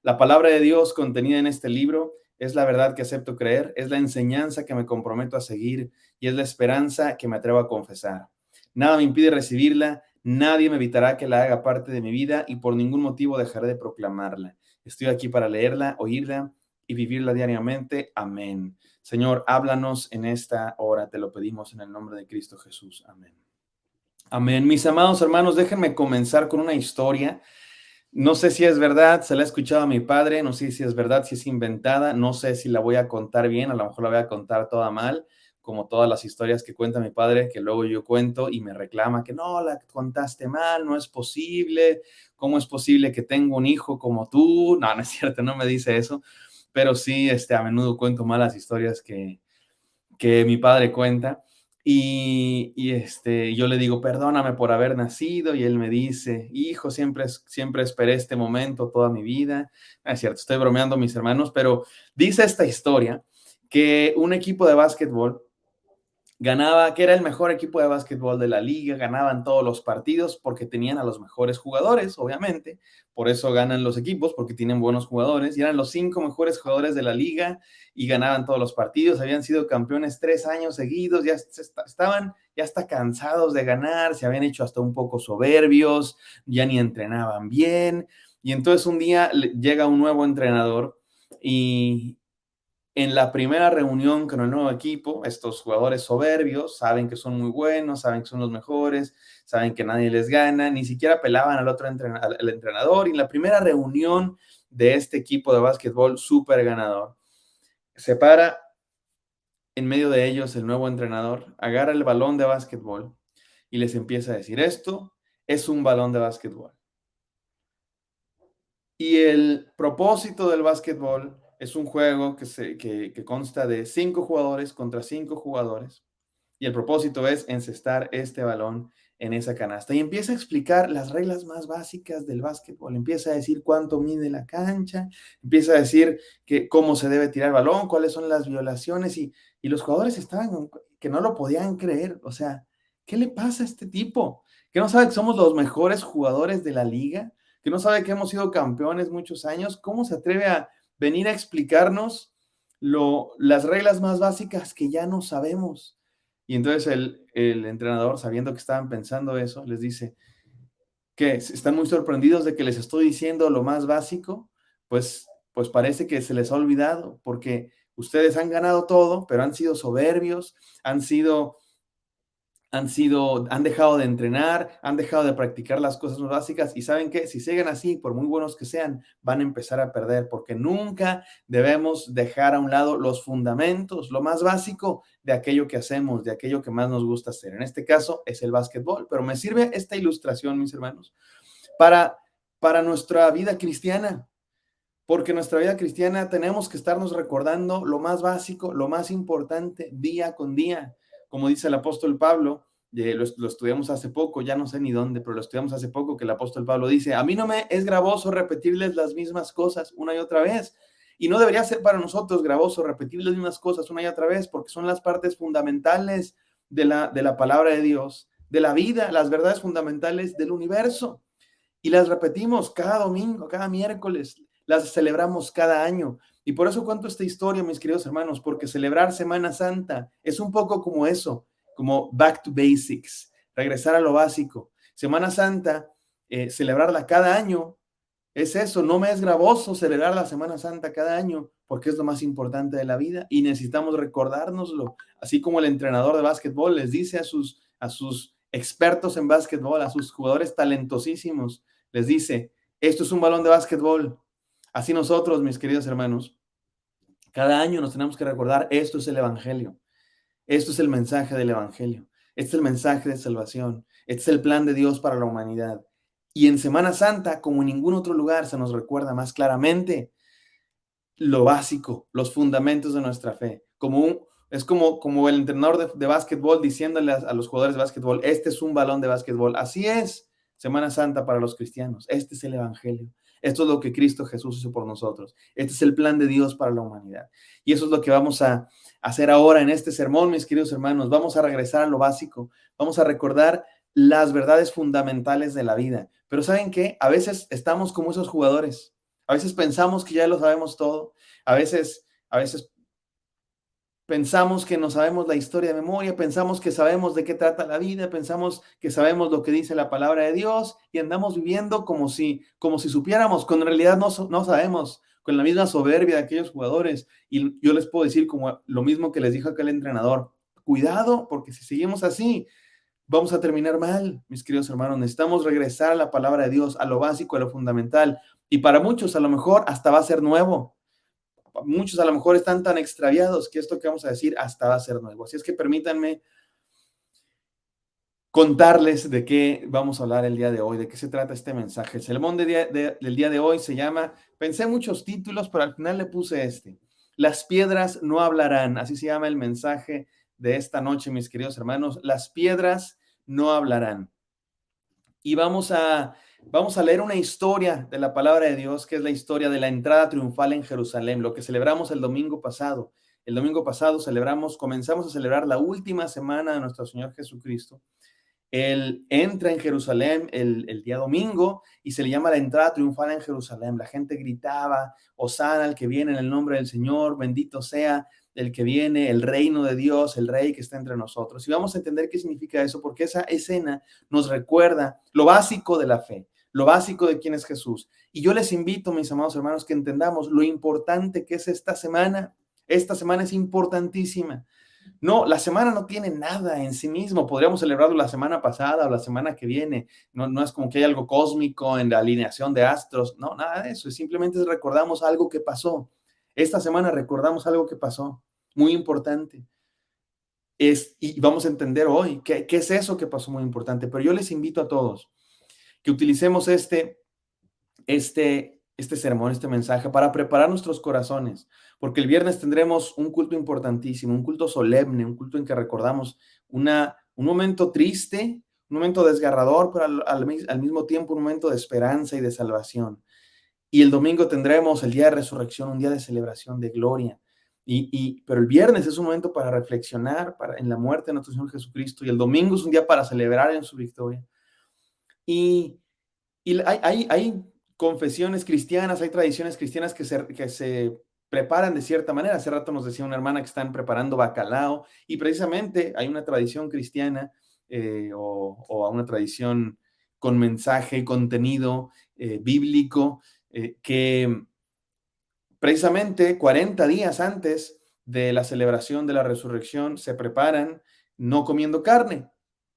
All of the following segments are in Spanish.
La palabra de Dios contenida en este libro es la verdad que acepto creer, es la enseñanza que me comprometo a seguir y es la esperanza que me atrevo a confesar. Nada me impide recibirla, nadie me evitará que la haga parte de mi vida y por ningún motivo dejaré de proclamarla. Estoy aquí para leerla, oírla y vivirla diariamente. Amén. Señor, háblanos en esta hora, te lo pedimos en el nombre de Cristo Jesús. Amén. Amén. Mis amados hermanos, déjenme comenzar con una historia. No sé si es verdad, se la he escuchado a mi padre, no sé si es verdad, si es inventada, no sé si la voy a contar bien, a lo mejor la voy a contar toda mal, como todas las historias que cuenta mi padre, que luego yo cuento y me reclama que no, la contaste mal, no es posible, ¿cómo es posible que tenga un hijo como tú? No, no es cierto, no me dice eso, pero sí, a menudo cuento malas historias que mi padre cuenta. Yo le digo, perdóname por haber nacido, y él me dice, hijo, siempre esperé este momento toda mi vida. No es cierto, estoy bromeando, mis hermanos, pero dice esta historia que un equipo de básquetbol ganaba, que era el mejor equipo de básquetbol de la liga, ganaban todos los partidos porque tenían a los mejores jugadores, obviamente, por eso ganan los equipos, porque tienen buenos jugadores, y eran los 5 mejores jugadores de la liga y ganaban todos los partidos, habían sido campeones 3 años seguidos, estaban ya hasta cansados de ganar, se habían hecho hasta un poco soberbios, ya ni entrenaban bien, y entonces un día llega un nuevo entrenador y en la primera reunión con el nuevo equipo, estos jugadores soberbios saben que son muy buenos, saben que son los mejores, saben que nadie les gana, ni siquiera pelaban al otro al entrenador. Y en la primera reunión de este equipo de básquetbol súper ganador, se para en medio de ellos el nuevo entrenador, agarra el balón de básquetbol y les empieza a decir, esto es un balón de básquetbol. Y el propósito del básquetbol es un juego que consta de 5 jugadores contra 5 jugadores. Y el propósito es encestar este balón en esa canasta. Y empieza a explicar las reglas más básicas del básquetbol. Empieza a decir cuánto mide la cancha. Empieza a decir cómo se debe tirar el balón, cuáles son las violaciones. Y los jugadores estaban que no lo podían creer. O sea, ¿qué le pasa a este tipo? ¿Que no sabe que somos los mejores jugadores de la liga? ¿Que no sabe que hemos sido campeones muchos años? ¿Cómo se atreve a venir a explicarnos las reglas más básicas que ya no sabemos? Y entonces el entrenador, sabiendo que estaban pensando eso, les dice que están muy sorprendidos de que les estoy diciendo lo más básico, pues parece que se les ha olvidado, porque ustedes han ganado todo, pero han sido soberbios, han dejado de entrenar, han dejado de practicar las cosas más básicas, y saben que si siguen así, por muy buenos que sean, van a empezar a perder, porque nunca debemos dejar a un lado los fundamentos, lo más básico de aquello que hacemos, de aquello que más nos gusta hacer. En este caso es el básquetbol, pero me sirve esta ilustración, mis hermanos, para, para nuestra vida cristiana, porque en nuestra vida cristiana tenemos que estarnos recordando lo más básico, lo más importante, día con día. Como dice el apóstol Pablo, lo estudiamos hace poco, ya no sé ni dónde, pero lo estudiamos hace poco, que el apóstol Pablo dice, a mí no me es gravoso repetirles las mismas cosas una y otra vez. Y no debería ser para nosotros gravoso repetir las mismas cosas una y otra vez, porque son las partes fundamentales de la palabra de Dios, de la vida, las verdades fundamentales del universo. Y las repetimos cada domingo, cada miércoles, las celebramos cada año. Y por eso cuento esta historia, mis queridos hermanos, porque celebrar Semana Santa es un poco como eso, como back to basics, regresar a lo básico. Semana Santa, celebrarla cada año, es eso, no me es gravoso celebrar la Semana Santa cada año, porque es lo más importante de la vida y necesitamos recordárnoslo. Así como el entrenador de básquetbol les dice a sus expertos en básquetbol, a sus jugadores talentosísimos, les dice, esto es un balón de básquetbol. Así nosotros, mis queridos hermanos, cada año nos tenemos que recordar, esto es el Evangelio, esto es el mensaje del Evangelio, este es el mensaje de salvación, este es el plan de Dios para la humanidad. Y en Semana Santa, como en ningún otro lugar, se nos recuerda más claramente lo básico, los fundamentos de nuestra fe. Es como el entrenador de básquetbol diciéndole a los jugadores de básquetbol, este es un balón de básquetbol. Así es Semana Santa para los cristianos. Este es el Evangelio. Esto es lo que Cristo Jesús hizo por nosotros. Este es el plan de Dios para la humanidad. Y eso es lo que vamos a hacer ahora en este sermón, mis queridos hermanos. Vamos a regresar a lo básico. Vamos a recordar las verdades fundamentales de la vida. Pero ¿saben qué? A veces estamos como esos jugadores. A veces pensamos que ya lo sabemos todo. A veces pensamos que no sabemos la historia de memoria, pensamos que sabemos de qué trata la vida, pensamos que sabemos lo que dice la palabra de Dios y andamos viviendo como si supiéramos, cuando en realidad no sabemos, con la misma soberbia de aquellos jugadores. Y yo les puedo decir como lo mismo que les dijo aquel entrenador: cuidado, porque si seguimos así, vamos a terminar mal, mis queridos hermanos. Necesitamos regresar a la palabra de Dios, a lo básico, a lo fundamental. Y para muchos a lo mejor hasta va a ser nuevo. Muchos a lo mejor están tan extraviados que esto que vamos a decir hasta va a ser nuevo. Así es que permítanme contarles de qué vamos a hablar el día de hoy, de qué se trata este mensaje. El sermón del día de hoy se llama, pensé muchos títulos, pero al final le puse este: Las piedras no hablarán. Así se llama el mensaje de esta noche, mis queridos hermanos. Las piedras no hablarán. Y vamos a leer una historia de la palabra de Dios, que es la historia de la entrada triunfal en Jerusalén, lo que celebramos el domingo pasado. El domingo pasado comenzamos a celebrar la última semana de nuestro Señor Jesucristo. Él entra en Jerusalén el día domingo y se le llama la entrada triunfal en Jerusalén. La gente gritaba: Hosana al que viene en el nombre del Señor, bendito sea el que viene, el reino de Dios, el rey que está entre nosotros. Y vamos a entender qué significa eso, porque esa escena nos recuerda lo básico de la fe, lo básico de quién es Jesús. Y yo les invito, mis amados hermanos, que entendamos lo importante que es esta semana. Esta semana es importantísima. No, la semana no tiene nada en sí mismo. Podríamos celebrarlo la semana pasada o la semana que viene. No es como que hay algo cósmico en la alineación de astros. No, nada de eso. Simplemente recordamos algo que pasó. Esta semana recordamos algo que pasó, muy importante. Y vamos a entender hoy qué es eso que pasó muy importante. Pero yo les invito a todos que utilicemos este sermón, este mensaje, para preparar nuestros corazones, porque el viernes tendremos un culto importantísimo, un culto solemne, un culto en que recordamos un momento triste, un momento desgarrador, pero al mismo tiempo un momento de esperanza y de salvación. Y el domingo tendremos el día de resurrección, un día de celebración, de gloria. Pero el viernes es un momento para reflexionar en la muerte de nuestro Señor Jesucristo, y el domingo es un día para celebrar en su victoria. Y hay confesiones cristianas, hay tradiciones cristianas que se preparan de cierta manera. Hace rato nos decía una hermana que están preparando bacalao, y precisamente hay una tradición cristiana o una tradición con mensaje, contenido bíblico, que precisamente 40 días antes de la celebración de la resurrección se preparan no comiendo carne,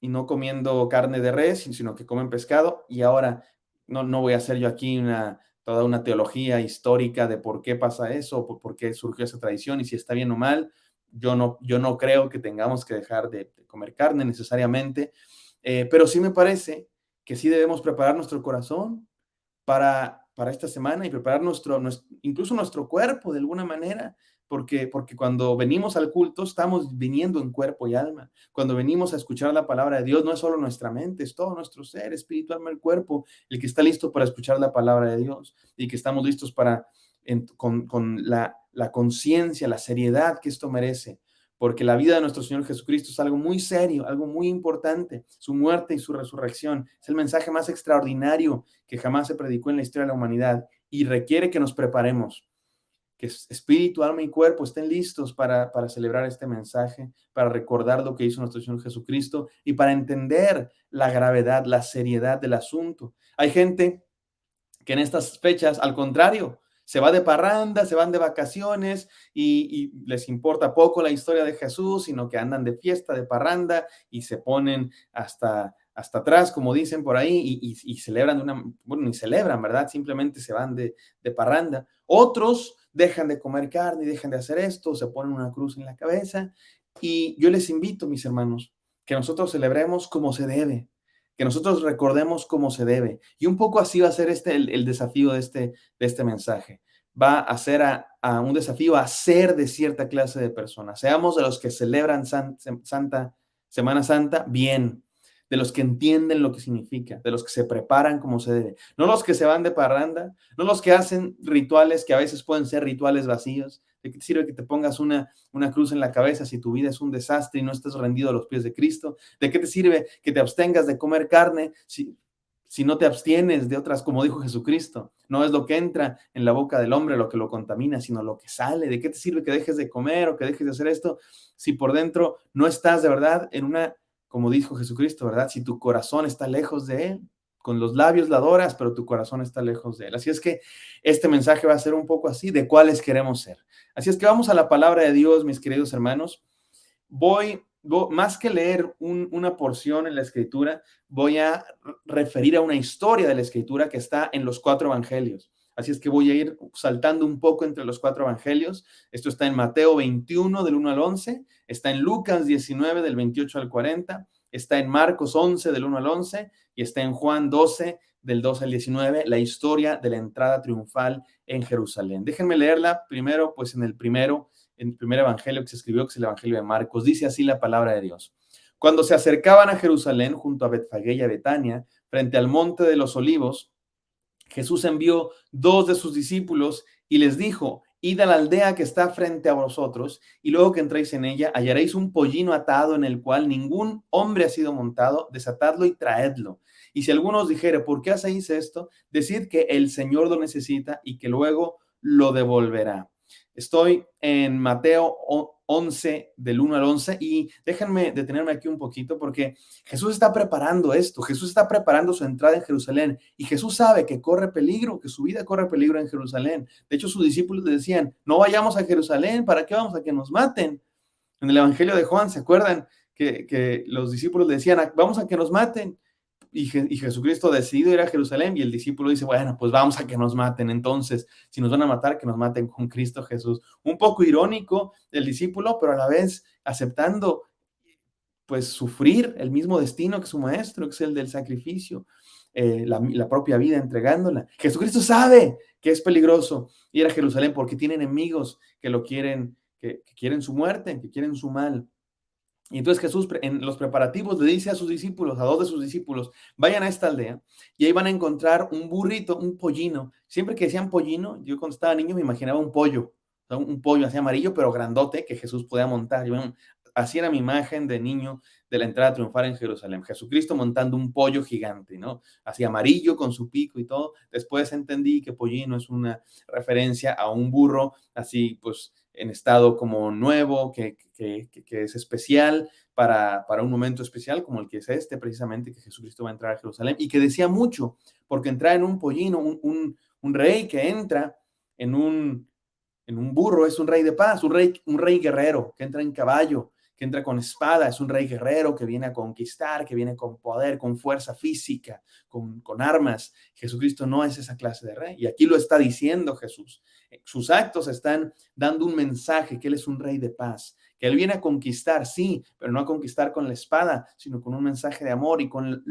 y no comiendo carne de res, sino que comen pescado. Y ahora no voy a hacer yo aquí toda una teología histórica de por qué pasa eso, por qué surgió esa tradición y si está bien o mal. Yo no creo que tengamos que dejar de comer carne necesariamente, pero sí me parece que sí debemos preparar nuestro corazón para esta semana, y preparar incluso nuestro cuerpo de alguna manera, porque cuando venimos al culto estamos viniendo en cuerpo y alma. Cuando venimos a escuchar la palabra de Dios, no es solo nuestra mente, es todo nuestro ser, espíritu, alma, el cuerpo, el que está listo para escuchar la palabra de Dios, y que estamos listos con la conciencia, la seriedad que esto merece, porque la vida de nuestro Señor Jesucristo es algo muy serio, algo muy importante. Su muerte y su resurrección es el mensaje más extraordinario que jamás se predicó en la historia de la humanidad, y requiere que nos preparemos, que espíritu, alma y cuerpo estén listos para celebrar este mensaje, para recordar lo que hizo nuestro Señor Jesucristo y para entender la gravedad, la seriedad del asunto. Hay gente que en estas fechas, al contrario, se va de parranda, se van de vacaciones, y les importa poco la historia de Jesús, sino que andan de fiesta, de parranda, y se ponen hasta atrás, como dicen por ahí, y celebran bueno, ni celebran, ¿verdad? Simplemente se van de parranda. Otros dejan de comer carne y dejan de hacer esto, se ponen una cruz en la cabeza. Y yo les invito, mis hermanos, que nosotros celebremos como se debe, que nosotros recordemos cómo se debe. Y un poco así va a ser el desafío de este mensaje. Va a ser a un desafío a ser de cierta clase de personas. Seamos de los que celebran Semana Santa bien, de los que entienden lo que significa, de los que se preparan como se debe. No los que se van de parranda, no los que hacen rituales que a veces pueden ser rituales vacíos. ¿De qué te sirve que te pongas una cruz en la cabeza si tu vida es un desastre y no estás rendido a los pies de Cristo? ¿De qué te sirve que te abstengas de comer carne si si no te abstienes de otras, como dijo Jesucristo. No es lo que entra en la boca del hombre lo que lo contamina, sino lo que sale. ¿De qué te sirve que dejes de comer o que dejes de hacer esto si por dentro no estás de verdad en una, como dijo Jesucristo, ¿verdad? Si tu corazón está lejos de Él. Con los labios la adoras, pero tu corazón está lejos de Él. Así es que este mensaje va a ser un poco así, de cuáles queremos ser. Así es que vamos a la palabra de Dios, mis queridos hermanos. Más que leer una porción en la escritura, voy a referir a una historia de la escritura que está en los 4 evangelios. Así es que voy a ir saltando un poco entre los 4 evangelios. Esto está en Mateo 21, del 1 al 11, está en Lucas 19, del 28 al 40, está en Marcos 11, del 1 al 11, y está en Juan 12, del 2 al 19, la historia de la entrada triunfal en Jerusalén. Déjenme leerla primero, pues en el primer evangelio que se escribió, que es el evangelio de Marcos. Dice así la palabra de Dios. Cuando se acercaban a Jerusalén, junto a Betfagé y a Betania, frente al monte de los olivos, Jesús envió 2 de sus discípulos y les dijo: id a la aldea que está frente a vosotros, y luego que entréis en ella, hallaréis un pollino atado en el cual ningún hombre ha sido montado, desatadlo y traedlo. Y si alguno os dijere: ¿por qué hacéis esto? Decid que el Señor lo necesita y que luego lo devolverá. Estoy en Mateo 11, del 1 al 11, y déjenme detenerme aquí un poquito porque Jesús está preparando esto, Jesús está preparando su entrada en Jerusalén, y Jesús sabe que corre peligro, que su vida corre peligro en Jerusalén. De hecho, sus discípulos le decían: no vayamos a Jerusalén, ¿para qué vamos a que nos maten? En el Evangelio de Juan, ¿se acuerdan? Que los discípulos le decían: vamos a que nos maten. Y Jesucristo decidió ir a Jerusalén, y el discípulo dice: bueno, pues vamos a que nos maten. Entonces, si nos van a matar, que nos maten con Cristo Jesús. Un poco irónico el discípulo, pero a la vez aceptando pues sufrir el mismo destino que su maestro, que es el del sacrificio, la propia vida entregándola. Jesucristo sabe que es peligroso ir a Jerusalén porque tiene enemigos que lo quieren, que quieren su muerte, que quieren su mal. Y entonces Jesús en los preparativos le dice a sus discípulos, a 2 de sus discípulos: vayan a esta aldea y ahí van a encontrar un burrito, un pollino. Siempre que decían pollino, yo cuando estaba niño me imaginaba un pollo, o sea, un pollo así amarillo, pero grandote, que Jesús podía montar. Y bueno, así era mi imagen de niño de la entrada triunfal en Jerusalén. Jesucristo montando un pollo gigante, ¿no? Así amarillo con su pico y todo. Después entendí que pollino es una referencia a un burro así, pues, en estado como nuevo, que es especial para un momento especial como el que es este, precisamente, que Jesucristo va a entrar a Jerusalén, y que decía mucho, porque entrar en un pollino, un rey que entra en un burro, es un rey de paz, un rey guerrero, que entra en caballo, que entra con espada, es un rey guerrero que viene a conquistar, que viene con poder, con fuerza física, con armas. Jesucristo no es esa clase de rey, y aquí lo está diciendo Jesús. Sus actos están dando un mensaje, que Él es un rey de paz, que Él viene a conquistar, sí, pero no a conquistar con la espada, sino con un mensaje de amor y con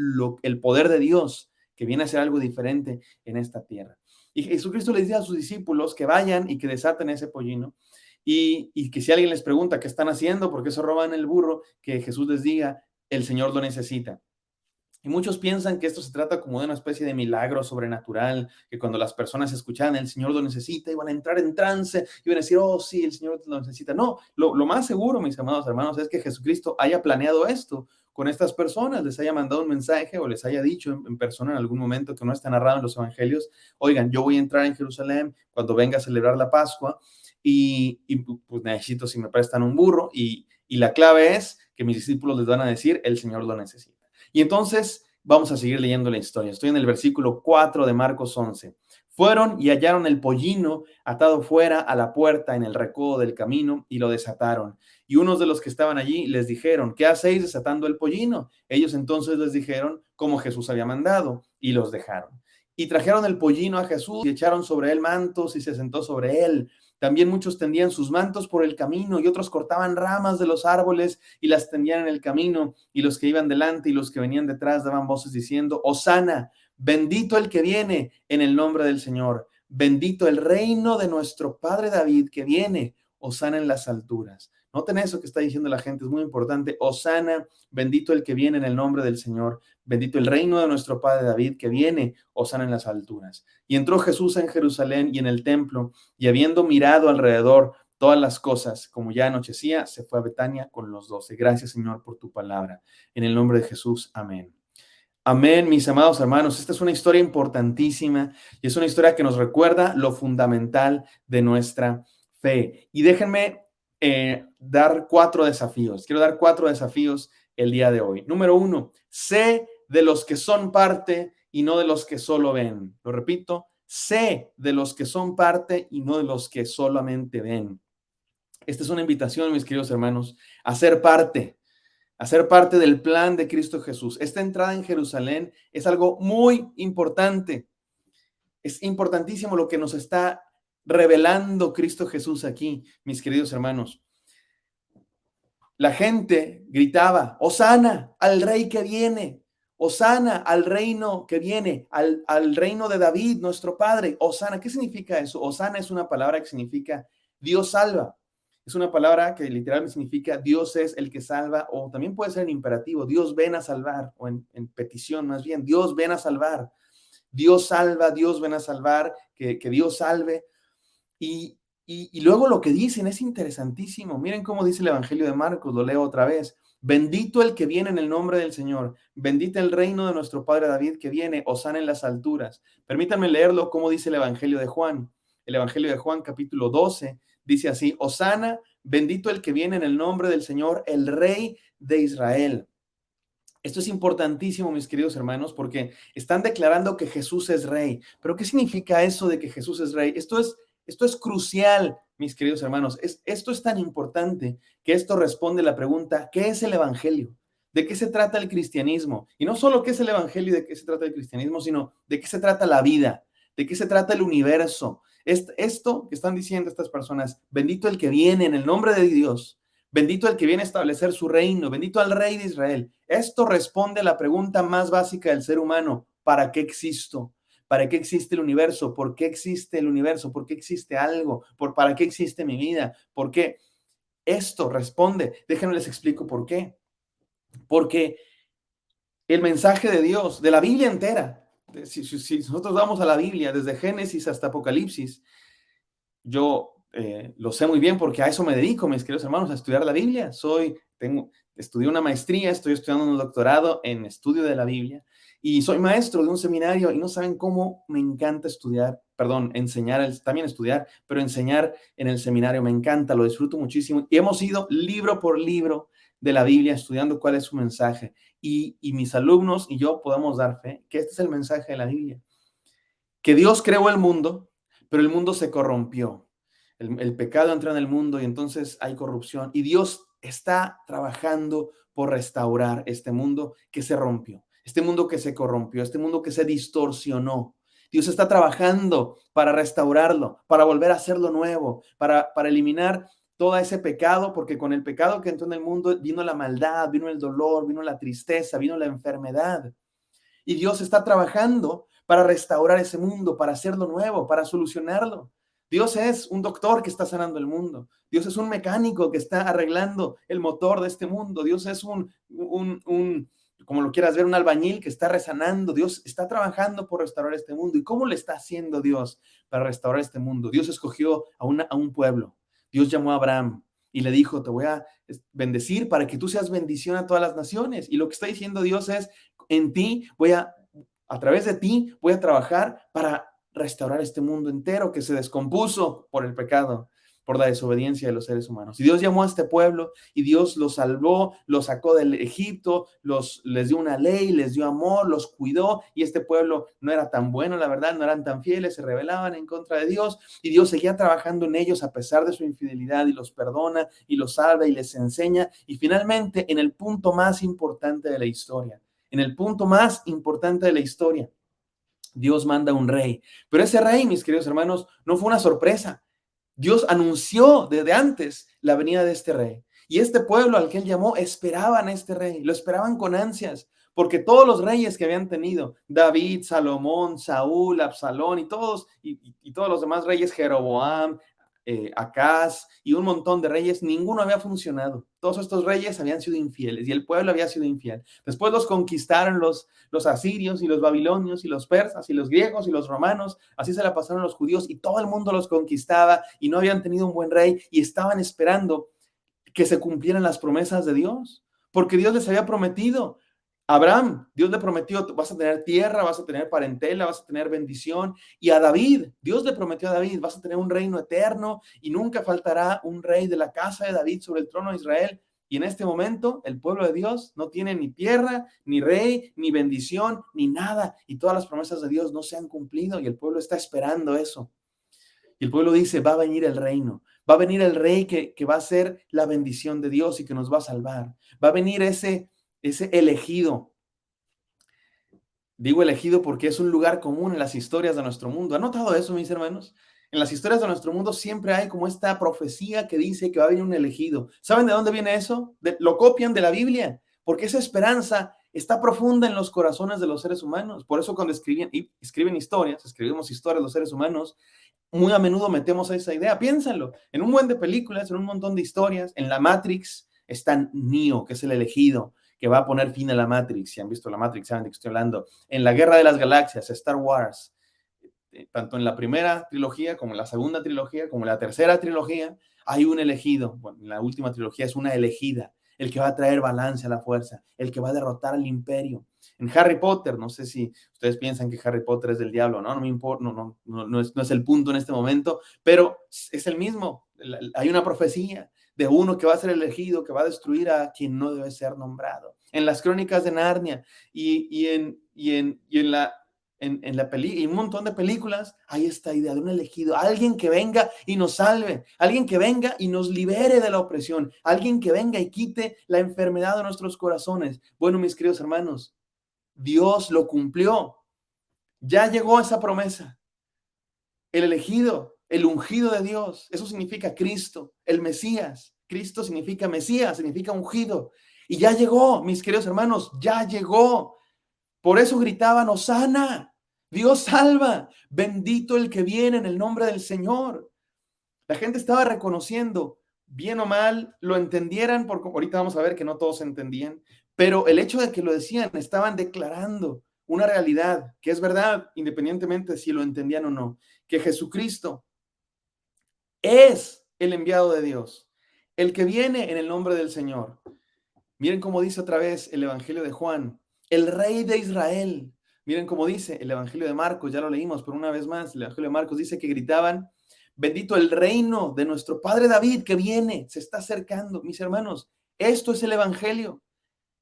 el poder de Dios, que viene a hacer algo diferente en esta tierra. Y Jesucristo les dice a sus discípulos que vayan y que desaten ese pollino, y que si alguien les pregunta qué están haciendo, por qué se roban el burro, que Jesús les diga: el Señor lo necesita. Y muchos piensan que esto se trata como de una especie de milagro sobrenatural, que cuando las personas escuchan el Señor lo necesita, iban a entrar en trance, y van a decir: oh sí, el Señor lo necesita. No, lo más seguro, mis amados hermanos, es que Jesucristo haya planeado esto con estas personas, les haya mandado un mensaje o les haya dicho en persona en algún momento, que no está narrado en los evangelios: oigan, yo voy a entrar en Jerusalén cuando venga a celebrar la Pascua, y pues necesito, si me prestan un burro, y la clave es que mis discípulos les van a decir: el Señor lo necesita. Y entonces vamos a seguir leyendo la historia. Estoy en el versículo 4 de Marcos 11. Fueron y hallaron el pollino atado fuera a la puerta en el recodo del camino, y lo desataron. Y unos de los que estaban allí les dijeron: ¿qué hacéis desatando el pollino? Ellos entonces les dijeron como Jesús había mandado, y los dejaron. Y trajeron el pollino a Jesús y echaron sobre él mantos, y se sentó sobre él. También muchos tendían sus mantos por el camino, y otros cortaban ramas de los árboles y las tendían en el camino. Y los que iban delante y los que venían detrás daban voces diciendo: Hosana, bendito el que viene en el nombre del Señor, bendito el reino de nuestro padre David que viene, Hosana en las alturas. Noten eso que está diciendo la gente, es muy importante. Hosana, bendito el que viene en el nombre del Señor, bendito el reino de nuestro padre David que viene, Hosana en las alturas. Y entró Jesús en Jerusalén y en el templo, y habiendo mirado alrededor todas las cosas, como ya anochecía, se fue a Betania con los 12. Gracias, Señor, por tu palabra. En el nombre de Jesús, amén. Amén, mis amados hermanos. Esta es una historia importantísima y es una historia que nos recuerda lo fundamental de nuestra fe. Y déjenme dar 4 desafíos. Quiero dar 4 desafíos el día de hoy. Número 1, sé de los que son parte y no de los que solo ven. Lo repito, sé de los que son parte y no de los que solamente ven. Esta es una invitación, mis queridos hermanos, a ser parte del plan de Cristo Jesús. Esta entrada en Jerusalén es algo muy importante. Es importantísimo lo que nos está revelando Cristo Jesús aquí, mis queridos hermanos. La gente gritaba, Hosana al rey que viene, Hosana al reino que viene, al reino de David, nuestro padre. Hosana, ¿qué significa eso? Hosana es una palabra que significa Dios salva. Es una palabra que literalmente significa Dios es el que salva, o también puede ser en imperativo, Dios ven a salvar, o en petición más bien, Dios ven a salvar. Dios salva, Dios ven a salvar, que Dios salve. Y luego lo que dicen es interesantísimo. Miren cómo dice el Evangelio de Marcos, lo leo otra vez. Bendito el que viene en el nombre del Señor. Bendito el reino de nuestro Padre David que viene, hosana en las alturas. Permítanme leerlo como dice el Evangelio de Juan. El Evangelio de Juan, capítulo 12, dice así: hosana, bendito el que viene en el nombre del Señor, el Rey de Israel. Esto es importantísimo, mis queridos hermanos, porque están declarando que Jesús es rey. Pero ¿qué significa eso de que Jesús es rey? Esto es crucial, mis queridos hermanos. Esto es tan importante que esto responde la pregunta, ¿qué es el evangelio? ¿De qué se trata el cristianismo? Y no solo qué es el evangelio y de qué se trata el cristianismo, sino de qué se trata la vida, de qué se trata el universo. Esto que están diciendo estas personas, bendito el que viene en el nombre de Dios. Bendito el que viene a establecer su reino, bendito al rey de Israel. Esto responde a la pregunta más básica del ser humano: ¿para qué existo? ¿Para qué existe el universo? ¿Por qué existe el universo? ¿Por qué existe algo? ¿Para qué existe mi vida? ¿Por qué? Esto responde. Déjenme les explico por qué. Porque el mensaje de Dios, de la Biblia entera, si nosotros vamos a la Biblia, desde Génesis hasta Apocalipsis, yo lo sé muy bien porque a eso me dedico, mis queridos hermanos, a estudiar la Biblia. Estudié una maestría, estoy estudiando un doctorado en estudio de la Biblia y soy maestro de un seminario y no saben cómo me encanta enseñar, también estudiar, pero enseñar en el seminario me encanta, lo disfruto muchísimo y hemos ido libro por libro de la Biblia estudiando cuál es su mensaje y mis alumnos y yo podemos dar fe que este es el mensaje de la Biblia, que Dios creó el mundo, pero el mundo se corrompió. El pecado entra en el mundo y entonces hay corrupción. Y Dios está trabajando por restaurar este mundo que se rompió, este mundo que se corrompió, este mundo que se distorsionó. Dios está trabajando para restaurarlo, para volver a hacerlo nuevo, para eliminar todo ese pecado, porque con el pecado que entró en el mundo vino la maldad, vino el dolor, vino la tristeza, vino la enfermedad. Y Dios está trabajando para restaurar ese mundo, para hacerlo nuevo, para solucionarlo. Dios es un doctor que está sanando el mundo. Dios es un mecánico que está arreglando el motor de este mundo. Dios es como lo quieras ver, un albañil que está resanando. Dios está trabajando por restaurar este mundo. ¿Y cómo le está haciendo Dios para restaurar este mundo? Dios escogió a un pueblo. Dios llamó a Abraham y le dijo, te voy a bendecir para que tú seas bendición a todas las naciones. Y lo que está diciendo Dios es, en ti a través de ti voy a trabajar para restaurar este mundo entero que se descompuso por el pecado, por la desobediencia de los seres humanos. Y Dios llamó a este pueblo y Dios los salvó, los sacó del Egipto, les dio una ley, les dio amor, los cuidó y este pueblo no era tan bueno, la verdad, no eran tan fieles, se rebelaban en contra de Dios y Dios seguía trabajando en ellos a pesar de su infidelidad y los perdona y los salva y les enseña y finalmente en el punto más importante de la historia, en el punto más importante de la historia, Dios manda un rey. Pero ese rey, mis queridos hermanos, no fue una sorpresa. Dios anunció desde antes la venida de este rey. Y este pueblo al que él llamó esperaban a este rey, lo esperaban con ansias, porque todos los reyes que habían tenido, David, Salomón, Saúl, Absalón y todos los demás reyes, Jeroboam, Acaz y un montón de reyes, ninguno había funcionado. Todos estos reyes habían sido infieles y el pueblo había sido infiel. Después los conquistaron los asirios y los babilonios y los persas y los griegos y los romanos. Así se la pasaron los judíos y todo el mundo los conquistaba y no habían tenido un buen rey y estaban esperando que se cumplieran las promesas de Dios, porque Dios les había prometido Abraham, Dios le prometió, vas a tener tierra, vas a tener parentela, vas a tener bendición. Y a David, Dios le prometió a David, vas a tener un reino eterno y nunca faltará un rey de la casa de David sobre el trono de Israel. Y en este momento, el pueblo de Dios no tiene ni tierra, ni rey, ni bendición, ni nada. Y todas las promesas de Dios no se han cumplido y el pueblo está esperando eso. Y el pueblo dice, va a venir el reino, va a venir el rey que va a ser la bendición de Dios y que nos va a salvar. Va a venir ese elegido. Digo elegido porque es un lugar común en las historias de nuestro mundo. ¿Han notado eso, mis hermanos? En las historias de nuestro mundo siempre hay como esta profecía que dice que va a venir un elegido. ¿Saben de dónde viene eso? Lo copian de la Biblia, porque esa esperanza está profunda en los corazones de los seres humanos. Por eso cuando escribimos historias los seres humanos, muy a menudo metemos esa idea. Piénsalo, en un buen de películas, en un montón de historias, en la Matrix está Neo, que es el elegido, que va a poner fin a la Matrix. Si han visto la Matrix, saben de qué estoy hablando. En la Guerra de las Galaxias, Star Wars, tanto en la primera trilogía, como en la segunda trilogía, como en la tercera trilogía, hay un elegido. Bueno, en la última trilogía es una elegida, el que va a traer balance a la fuerza, el que va a derrotar al imperio. En Harry Potter, no sé si ustedes piensan que Harry Potter es del diablo, no me importa, no es el punto en este momento, pero es el mismo. Hay una profecía de uno que va a ser elegido, que va a destruir a quien no debe ser nombrado. En las crónicas de Narnia y en la peli y un montón de películas hay esta idea de un elegido, alguien que venga y nos salve, alguien que venga y nos libere de la opresión, alguien que venga y quite la enfermedad de nuestros corazones. Bueno, mis queridos hermanos, Dios lo cumplió. Ya llegó esa promesa. El elegido, el ungido de Dios, eso significa Cristo, el Mesías. Cristo significa Mesías, significa ungido. Y ya llegó, mis queridos hermanos, ya llegó. Por eso gritaban, Hosana, Dios salva, bendito el que viene en el nombre del Señor. La gente estaba reconociendo, bien o mal, lo entendieran, porque ahorita vamos a ver que no todos entendían, pero el hecho de que lo decían, estaban declarando una realidad que es verdad, independientemente de si lo entendían o no, que Jesucristo es el enviado de Dios, el que viene en el nombre del Señor. Miren cómo dice otra vez el Evangelio de Juan, el Rey de Israel. Miren cómo dice el Evangelio de Marcos, ya lo leímos, pero una vez más, el Evangelio de Marcos dice que gritaban, bendito el reino de nuestro Padre David que viene, se está acercando. Mis hermanos, esto es el Evangelio.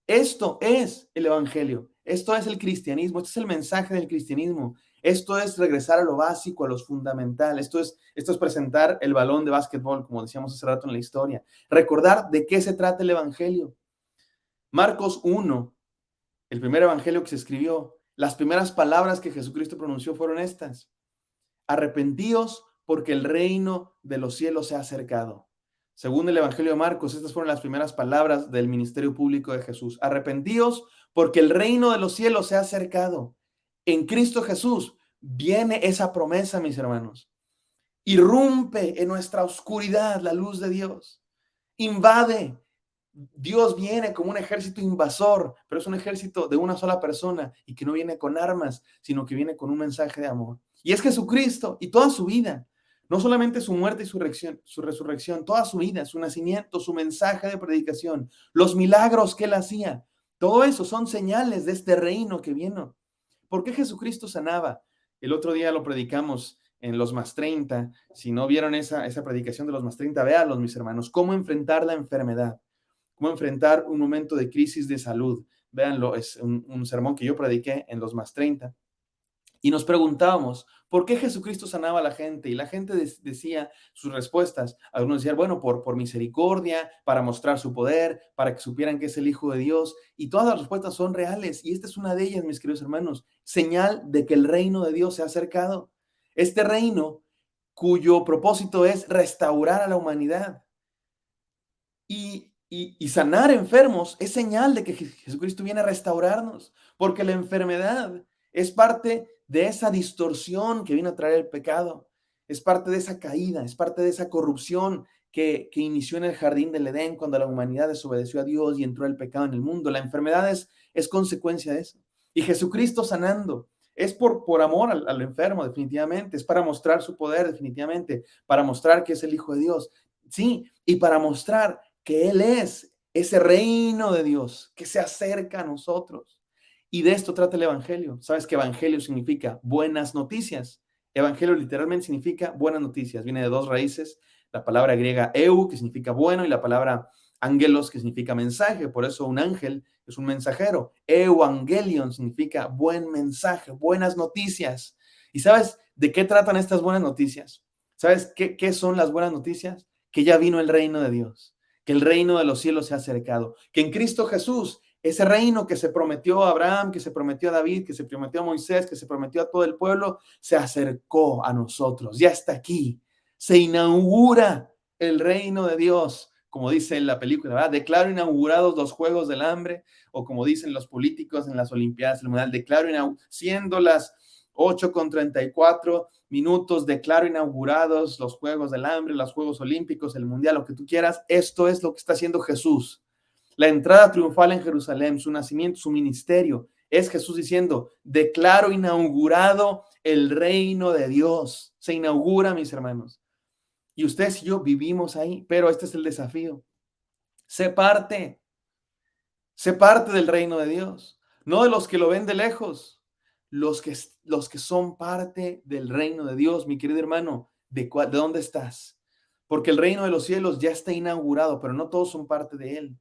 Esto es el Evangelio. Esto es el cristianismo. Este es el mensaje del cristianismo. Esto es regresar a lo básico, a lo fundamental. Esto es presentar el balón de básquetbol, como decíamos hace rato en la historia. Recordar de qué se trata el Evangelio. Marcos 1, el primer evangelio que se escribió, las primeras palabras que Jesucristo pronunció fueron estas: arrepentíos porque el reino de los cielos se ha acercado. Según el evangelio de Marcos, estas fueron las primeras palabras del ministerio público de Jesús. Arrepentíos porque el reino de los cielos se ha acercado. En Cristo Jesús viene esa promesa, mis hermanos. Irrumpe en nuestra oscuridad la luz de Dios. Invade. Dios viene como un ejército invasor, pero es un ejército de una sola persona y que no viene con armas, sino que viene con un mensaje de amor. Y es Jesucristo y toda su vida, no solamente su muerte y su resurrección, toda su vida, su nacimiento, su mensaje de predicación, los milagros que él hacía, todo eso son señales de este reino que vino. ¿Por qué Jesucristo sanaba? El otro día lo predicamos en los más 30. Si no vieron esa predicación de los más 30, véanlos, mis hermanos, cómo enfrentar la enfermedad. Cómo enfrentar un momento de crisis de salud. Véanlo, es un sermón que yo prediqué en los más 30. Y nos preguntábamos, ¿por qué Jesucristo sanaba a la gente? Y la gente decía sus respuestas. Algunos decían, bueno, por misericordia, para mostrar su poder, para que supieran que es el Hijo de Dios. Y todas las respuestas son reales. Y esta es una de ellas, mis queridos hermanos. Señal de que el reino de Dios se ha acercado. Este reino cuyo propósito es restaurar a la humanidad. Y sanar enfermos es señal de que Jesucristo viene a restaurarnos, porque la enfermedad es parte de esa distorsión que vino a traer el pecado, es parte de esa caída, es parte de esa corrupción que inició en el jardín del Edén cuando la humanidad desobedeció a Dios y entró el pecado en el mundo. La enfermedad es consecuencia de eso. Y Jesucristo sanando es por amor al enfermo, definitivamente, es para mostrar su poder, definitivamente, para mostrar que es el Hijo de Dios, sí, y para mostrar que Él es ese reino de Dios que se acerca a nosotros. Y de esto trata el Evangelio. ¿Sabes que Evangelio significa buenas noticias? Evangelio literalmente significa buenas noticias. Viene de dos raíces, la palabra griega eu, que significa bueno, y la palabra angelos, que significa mensaje. Por eso un ángel es un mensajero. Evangelion significa buen mensaje, buenas noticias. ¿Y sabes de qué tratan estas buenas noticias? ¿Sabes qué son las buenas noticias? Que ya vino el reino de Dios, que el reino de los cielos se ha acercado, que en Cristo Jesús, ese reino que se prometió a Abraham, que se prometió a David, que se prometió a Moisés, que se prometió a todo el pueblo, se acercó a nosotros, ya está aquí, se inaugura el reino de Dios, como dice en la película, ¿verdad? Declaro inaugurados los Juegos del Hambre, o como dicen los políticos en las Olimpiadas del Mundial, siendo las 8:34 minutos, declaro inaugurados los Juegos del Hambre, los Juegos Olímpicos, el Mundial, lo que tú quieras. Esto es lo que está haciendo Jesús. La entrada triunfal en Jerusalén, su nacimiento, su ministerio, es Jesús diciendo, declaro inaugurado el reino de Dios. Se inaugura, mis hermanos. Y ustedes y yo vivimos ahí, pero este es el desafío. Sé parte del reino de Dios, no de los que lo ven de lejos, los que son parte del reino de Dios. Mi querido hermano, ¿de dónde estás? Porque el reino de los cielos ya está inaugurado, pero no todos son parte de él.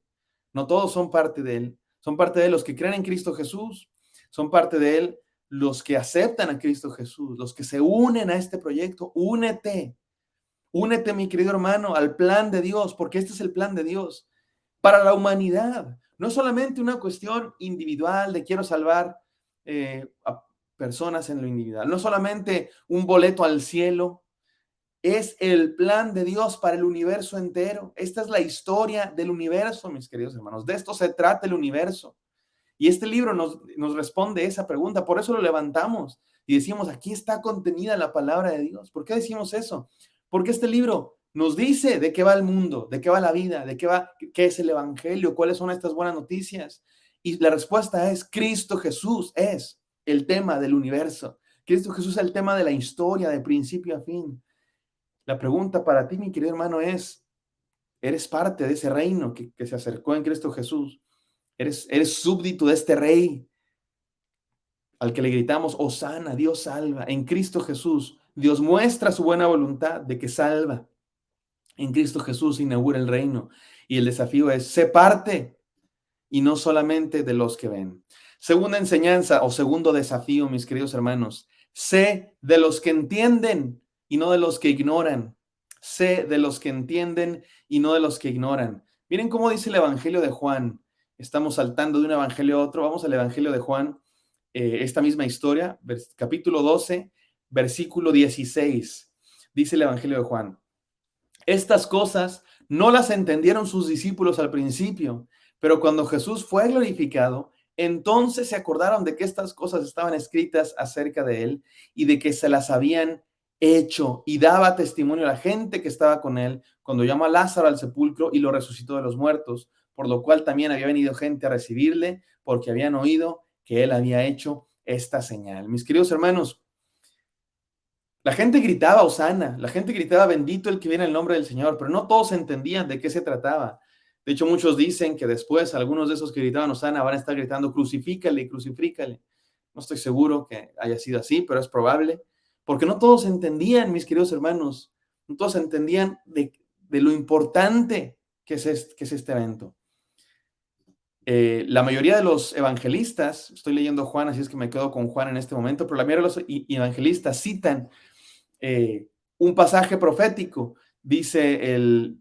No todos son parte de él. Son parte de él los que creen en Cristo Jesús. Son parte de él los que aceptan a Cristo Jesús, los que se unen a este proyecto. Únete, mi querido hermano, al plan de Dios, porque este es el plan de Dios para la humanidad. No es solamente una cuestión individual de quiero salvar a personas en lo individual. No es solamente un boleto al cielo. Es el plan de Dios para el universo entero. Esta es la historia del universo, mis queridos hermanos. De esto se trata el universo. Y este libro nos responde esa pregunta. Por eso lo levantamos y decimos, aquí está contenida la palabra de Dios. ¿Por qué decimos eso? Porque este libro nos dice de qué va el mundo, de qué va la vida, qué es el evangelio, cuáles son estas buenas noticias. Y la respuesta es, Cristo Jesús es el tema del universo. Cristo Jesús es el tema de la historia, de principio a fin. La pregunta para ti, mi querido hermano, es, ¿eres parte de ese reino que se acercó en Cristo Jesús? ¿Eres súbdito de este rey al que le gritamos, Hosana, Dios salva? En Cristo Jesús, Dios muestra su buena voluntad de que salva. En Cristo Jesús inaugura el reino. Y el desafío es, sé parte y no solamente de los que ven. Segunda enseñanza o segundo desafío, mis queridos hermanos, sé de los que entienden y no de los que ignoran. Sé de los que entienden y no de los que ignoran. Miren cómo dice el Evangelio de Juan. Estamos saltando de un evangelio a otro. Vamos al Evangelio de Juan, esta misma historia, capítulo 12, versículo 16. Dice el Evangelio de Juan. Estas cosas no las entendieron sus discípulos al principio, pero cuando Jesús fue glorificado, entonces se acordaron de que estas cosas estaban escritas acerca de él y de que se las habían hecho, y daba testimonio a la gente que estaba con él cuando llamó a Lázaro al sepulcro y lo resucitó de los muertos, por lo cual también había venido gente a recibirle porque habían oído que él había hecho esta señal. Mis queridos hermanos, la gente gritaba Hosana, la gente gritaba bendito el que viene en el nombre del Señor, pero no todos entendían de qué se trataba. De hecho, muchos dicen que después algunos de esos que gritaban Hosana van a estar gritando crucifícale, crucifícale. No estoy seguro que haya sido así, pero es probable, porque no todos entendían, mis queridos hermanos, no todos entendían de lo importante que es este evento. La mayoría de los evangelistas, estoy leyendo Juan, así es que me quedo con Juan en este momento, pero la mayoría de los evangelistas citan un pasaje profético. Dice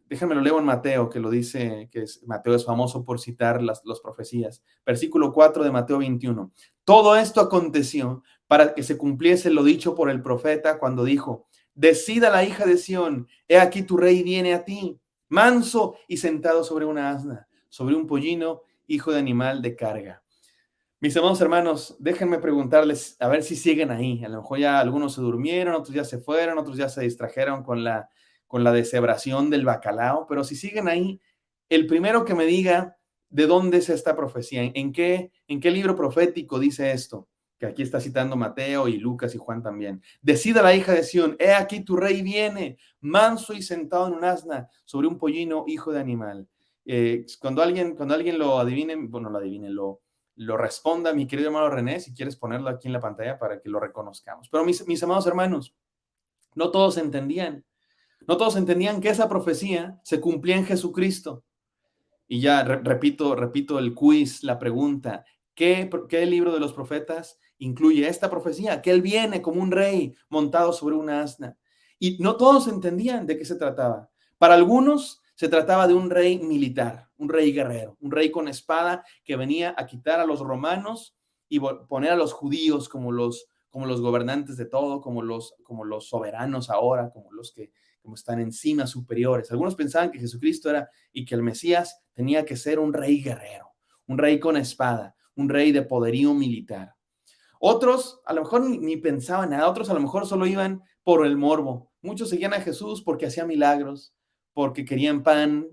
déjenme lo leo en Mateo, que lo dice, Mateo es famoso por citar las profecías. Versículo 4 de Mateo 21. Todo esto aconteció para que se cumpliese lo dicho por el profeta cuando dijo, decida la hija de Sión, he aquí tu rey viene a ti, manso y sentado sobre una asna, sobre un pollino, hijo de animal de carga. Mis amados hermanos, déjenme preguntarles, a ver si siguen ahí. A lo mejor ya algunos se durmieron, otros ya se fueron, otros ya se distrajeron con la deshebración del bacalao, pero si siguen ahí, el primero que me diga de dónde es esta profecía, en qué libro profético dice esto, que aquí está citando Mateo y Lucas y Juan también. Decida la hija de Sión, he aquí tu rey viene, manso y sentado en un asna, sobre un pollino, hijo de animal. Cuando alguien lo adivine, bueno, lo responda, mi querido hermano René, si quieres ponerlo aquí en la pantalla para que lo reconozcamos. Pero mis amados hermanos, no todos entendían. No todos entendían que esa profecía se cumplía en Jesucristo. Y ya repito el quiz, la pregunta, ¿qué libro de los profetas incluye esta profecía? Que él viene como un rey montado sobre una asna. Y no todos entendían de qué se trataba. Para algunos se trataba de un rey militar, un rey guerrero, un rey con espada que venía a quitar a los romanos y poner a los judíos como los gobernantes de todo, como los soberanos ahora, como están encima, superiores. Algunos pensaban que Jesucristo era y que el Mesías tenía que ser un rey guerrero, un rey con espada, un rey de poderío militar. Otros a lo mejor ni pensaban nada, otros a lo mejor solo iban por el morbo. Muchos seguían a Jesús porque hacía milagros, porque querían pan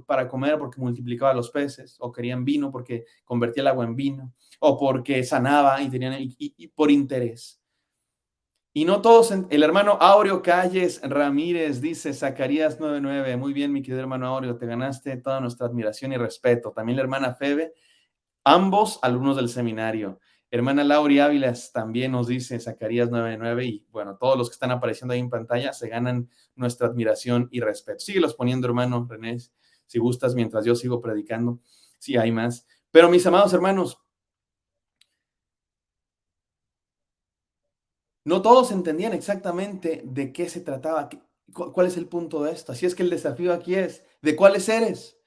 para comer, porque multiplicaba los peces, o querían vino porque convertía el agua en vino, o porque sanaba y por interés. Y no todos, el hermano Aureo Calles Ramírez dice, Zacarías 9:9, muy bien, mi querido hermano Aureo, te ganaste toda nuestra admiración y respeto. También la hermana Febe, ambos alumnos del seminario. Hermana Lauri Ávilas también nos dice Zacarías 9:9 y bueno, todos los que están apareciendo ahí en pantalla se ganan nuestra admiración y respeto. Síguelos poniendo, hermano René, si gustas, mientras yo sigo predicando. Sí, hay más. Pero mis amados hermanos, no todos entendían exactamente de qué se trataba, cuál es el punto de esto. Así es que el desafío aquí es, ¿de cuáles eres?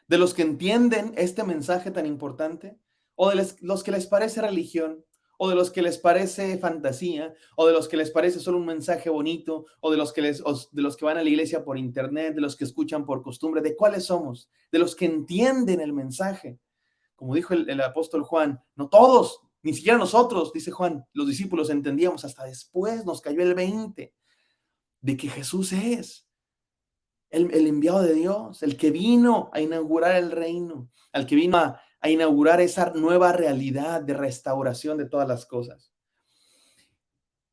¿De los que entienden este mensaje tan importante? ¿O de los que les parece religión? ¿O de los que les parece fantasía? ¿O de los que les parece solo un mensaje bonito? ¿O de los que van a la iglesia por internet? ¿De los que escuchan por costumbre? ¿De cuáles somos? ¿De los que entienden el mensaje? Como dijo el apóstol Juan, no todos, ni siquiera nosotros, dice Juan, los discípulos entendíamos, hasta después nos cayó el 20 de que Jesús es el enviado de Dios, el que vino a inaugurar el reino, al que vino a inaugurar esa nueva realidad de restauración de todas las cosas.